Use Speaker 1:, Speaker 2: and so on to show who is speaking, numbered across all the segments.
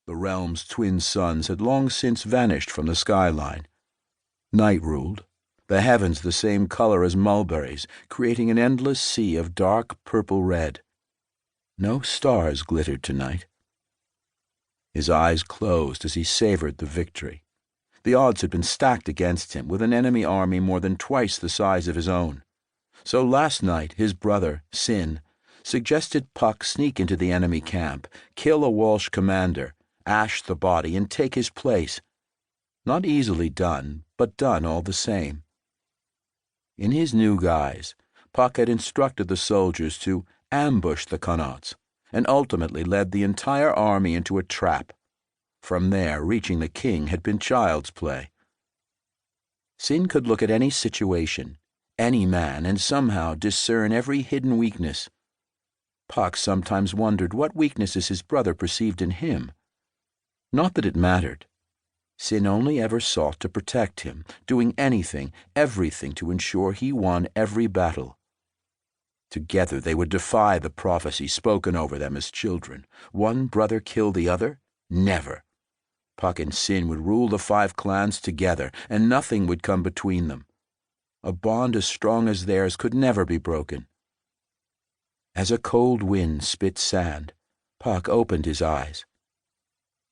Speaker 1: The realm's twin suns had long since vanished from the skyline. Night ruled, the heavens the same color as mulberries, creating an endless sea of dark purple-red. No stars glittered tonight. His eyes closed as he savored the victory. The odds had been stacked against him, with an enemy army more than twice the size of his own. So last night his brother, Sin, suggested Puck sneak into the enemy camp, kill a Walsh commander, ash the body, and take his place. Not easily done, but done all the same. In his new guise, Puck had instructed the soldiers to ambush the Connaughts, and ultimately led the entire army into a trap. From there, reaching the king had been child's play. Sin could look at any situation, any man, and somehow discern every hidden weakness. Puck sometimes wondered what weaknesses his brother perceived in him. Not that it mattered. Sin only ever sought to protect him, doing anything, everything to ensure he won every battle. Together they would defy the prophecy spoken over them as children. One brother kill the other? Never. Puck and Sin would rule the 5 clans together, and nothing would come between them. A bond as strong as theirs could never be broken. As a cold wind spit sand, Puck opened his eyes.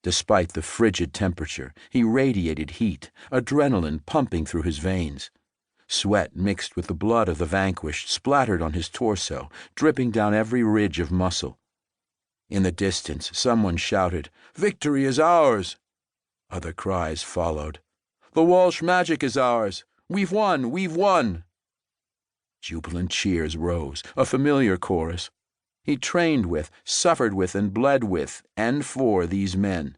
Speaker 1: Despite the frigid temperature, he radiated heat, adrenaline pumping through his veins. Sweat mixed with the blood of the vanquished splattered on his torso, dripping down every ridge of muscle. In the distance, someone shouted, "Victory is ours!" Other cries followed. "The Walsh magic is ours! We've won! We've won!" Jubilant cheers rose, a familiar chorus. He trained with, suffered with, and bled with, and for these men.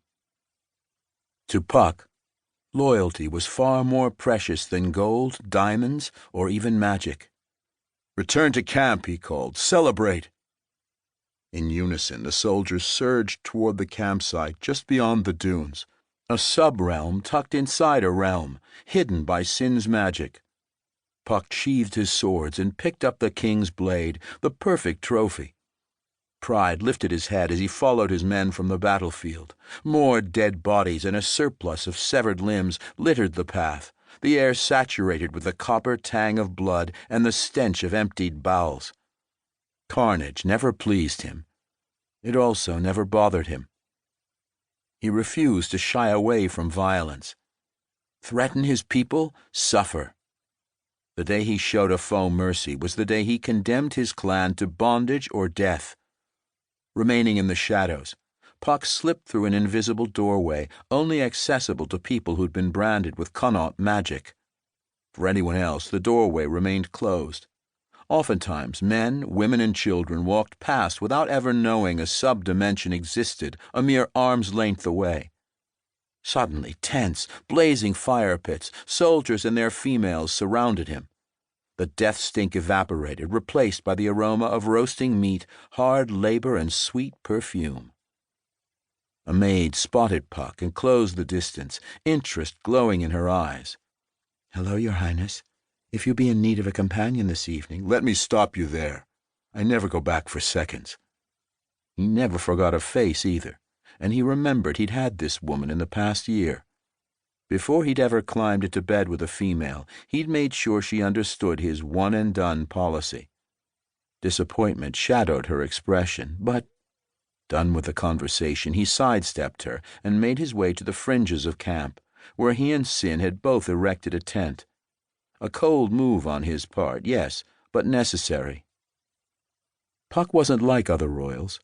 Speaker 1: To Puck, loyalty was far more precious than gold, diamonds, or even magic. "Return to camp," he called. "Celebrate!" In unison, the soldiers surged toward the campsite just beyond the dunes, a sub-realm tucked inside a realm, hidden by Sin's magic. Puck sheathed his swords and picked up the king's blade, the perfect trophy. Pride lifted his head as he followed his men from the battlefield. More dead bodies and a surplus of severed limbs littered the path, the air saturated with the copper tang of blood and the stench of emptied bowels. Carnage never pleased him. It also never bothered him. He refused to shy away from violence. Threaten his people? Suffer. The day he showed a foe mercy was the day he condemned his clan to bondage or death. Remaining in the shadows, Puck slipped through an invisible doorway, only accessible to people who'd been branded with Connaught magic. For anyone else, the doorway remained closed. Oftentimes, men, women, and children walked past without ever knowing a sub-dimension existed a mere arm's length away. Suddenly, tense, blazing fire pits, soldiers and their females surrounded him. The death stink evaporated, replaced by the aroma of roasting meat, hard labor, and sweet perfume. A maid spotted Puck and closed the distance, interest glowing in her eyes. "Hello, Your Highness. If you be in need of a companion this evening—" "Let me stop you there. I never go back for seconds." He never forgot her face either, and he remembered he'd had this woman in the past year. Before he'd ever climbed into bed with a female, he'd made sure she understood his one-and-done policy. Disappointment shadowed her expression, but, done with the conversation, he sidestepped her and made his way to the fringes of camp, where he and Sin had both erected a tent. A cold move on his part, yes, but necessary. Puck wasn't like other royals.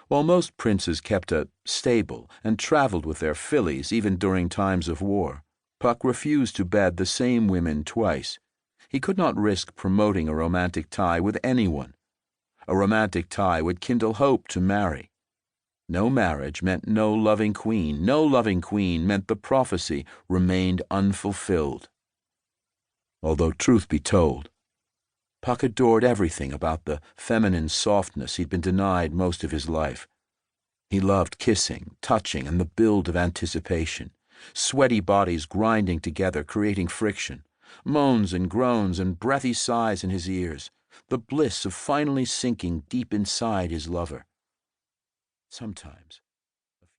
Speaker 1: While most princes kept a stable and traveled with their fillies even during times of war, Puck refused to bed the same women twice. He could not risk promoting a romantic tie with anyone. A romantic tie would kindle hope to marry. No marriage meant no loving queen. No loving queen meant the prophecy remained unfulfilled. Although truth be told, Puck adored everything about the feminine softness he'd been denied most of his life. He loved kissing, touching, and the build of anticipation, sweaty bodies grinding together, creating friction, moans and groans and breathy sighs in his ears, the bliss of finally sinking deep inside his lover. Sometimes,